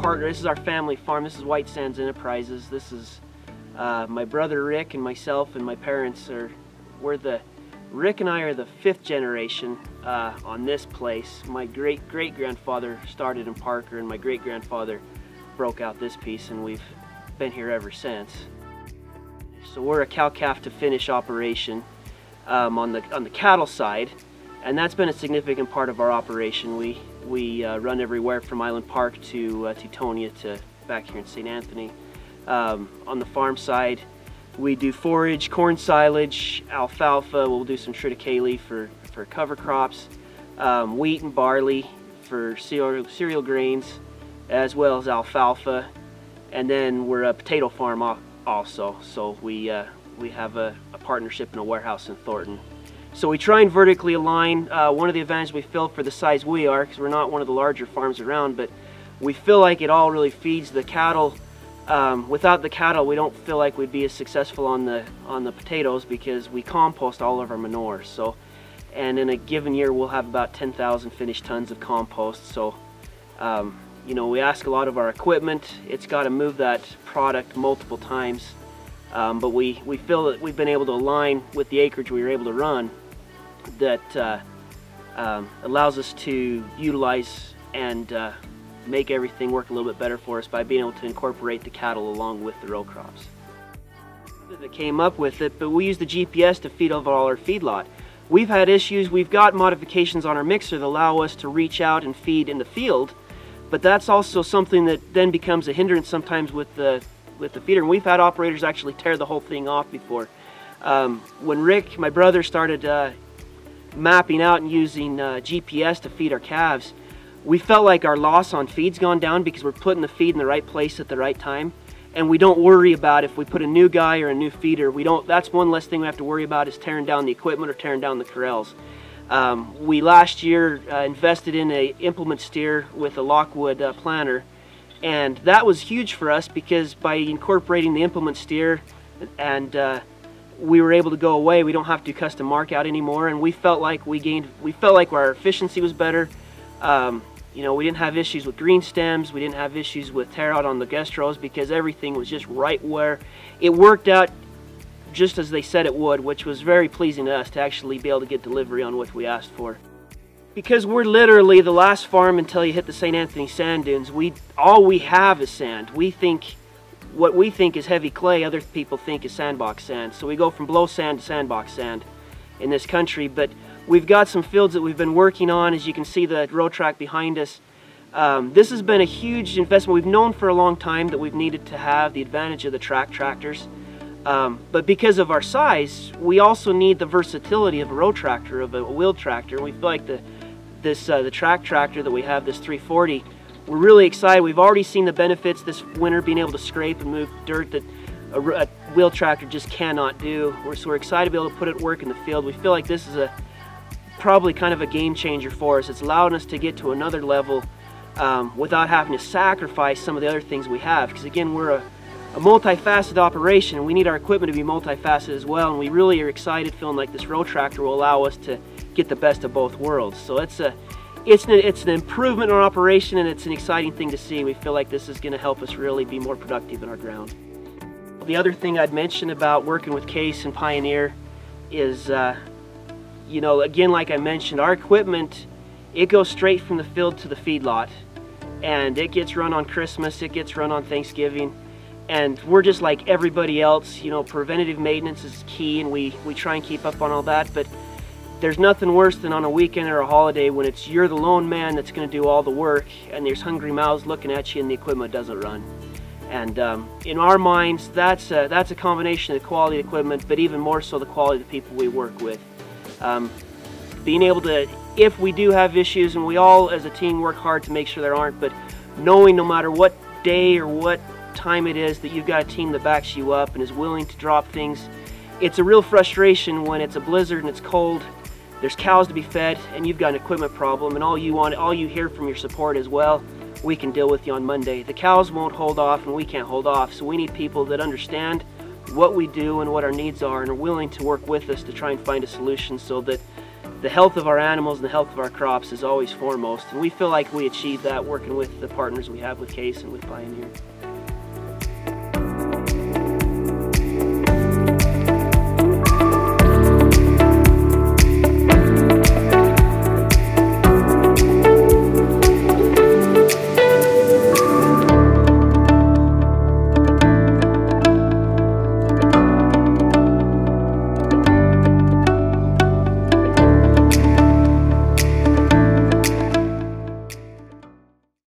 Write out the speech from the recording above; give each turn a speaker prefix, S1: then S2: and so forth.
S1: partner. This is our family farm. This is White Sands Enterprises. This is my brother Rick and myself and my parents Rick and I are the 5th generation on this place. My great-great-grandfather started in Parker, and my great-grandfather broke out this piece, and we've been here ever since. So we're a cow-calf to finish operation on the cattle side, and that's been a significant part of our operation. We run everywhere from Island Park to Teutonia to back here in St. Anthony. On the farm side, we do forage, corn silage, alfalfa. We'll do some triticale for cover crops, wheat and barley for cereal grains, as well as alfalfa. And then we're a potato farm also. So we have a partnership in a warehouse in Thornton. So we try and vertically align. One of the advantages we feel for the size we are, because we're not one of the larger farms around, but we feel like it all really feeds the cattle. Without the cattle, we don't feel like we'd be as successful on the potatoes, because we compost all of our manure. So, and in a given year, we'll have about 10,000 finished tons of compost. So, you know, we ask a lot of our equipment. It's got to move that product multiple times, but we feel that we've been able to align with the acreage we were able to run. That allows us to utilize and make everything work a little bit better for us by being able to incorporate the cattle along with the row crops. That came up with it, but we use the GPS to feed over all our feedlot. We've had issues. We've got modifications on our mixer that allow us to reach out and feed in the field, but that's also something that then becomes a hindrance sometimes with the feeder. And we've had operators actually tear the whole thing off before. When Rick, my brother, started mapping out and using GPS to feed our calves, we felt like our loss on feed's gone down because we're putting the feed in the right place at the right time, and we don't worry about if we put a new guy or a new feeder. That's one less thing we have to worry about, is tearing down the equipment or tearing down the corrals. We last year invested in a implement steer with a Lockwood planter, and that was huge for us because by incorporating the implement steer and we were able to go away, we don't have to do custom mark out anymore, and we felt like our efficiency was better. You know, we didn't have issues with green stems, we didn't have issues with tear out on the guest rows, because everything was just right where it worked out just as they said it would, which was very pleasing to us to actually be able to get delivery on what we asked for. Because we're literally the last farm until you hit the St. Anthony sand dunes. All we have is sand. What we think is heavy clay, other people think is sandbox sand. So we go from blow sand to sandbox sand in this country. But we've got some fields that we've been working on. As you can see, the row track behind us. This has been a huge investment. We've known for a long time that we've needed to have the advantage of the track tractors. But because of our size, we also need the versatility of a row tractor, of a wheeled tractor. And we feel like the track tractor that we have, this 340, we're really excited. We've already seen the benefits this winter, being able to scrape and move dirt that a wheel tractor just cannot do. So we're excited to be able to put it to work in the field. We feel like this is probably kind of a game changer for us. It's allowing us to get to another level without having to sacrifice some of the other things we have. Because again, we're a multifaceted operation, and we need our equipment to be multifaceted as well. And we really are excited, feeling like this row tractor will allow us to get the best of both worlds. So it's an improvement in our operation, and it's an exciting thing to see. We feel like this is going to help us really be more productive in our ground. The other thing I'd mention about working with Case and Pioneer is, you know, again, like I mentioned, our equipment, it goes straight from the field to the feedlot, and it gets run on Christmas, it gets run on Thanksgiving, and we're just like everybody else. You know, preventative maintenance is key, and we try and keep up on all that, but there's nothing worse than on a weekend or a holiday when you're the lone man that's going to do all the work, and there's hungry mouths looking at you and the equipment doesn't run. And in our minds, that's a combination of the quality of equipment, but even more so the quality of the people we work with. Being able to, if we do have issues, and we all as a team work hard to make sure there aren't, but knowing no matter what day or what time it is that you've got a team that backs you up and is willing to drop things, it's a real frustration when it's a blizzard and it's cold. There's cows to be fed, and you've got an equipment problem, and all you hear from your support is, well, we can deal with you on Monday. The cows won't hold off, and we can't hold off. So we need people that understand what we do and what our needs are, and are willing to work with us to try and find a solution so that the health of our animals and the health of our crops is always foremost, and we feel like we achieve that working with the partners we have with Case and with Pioneer.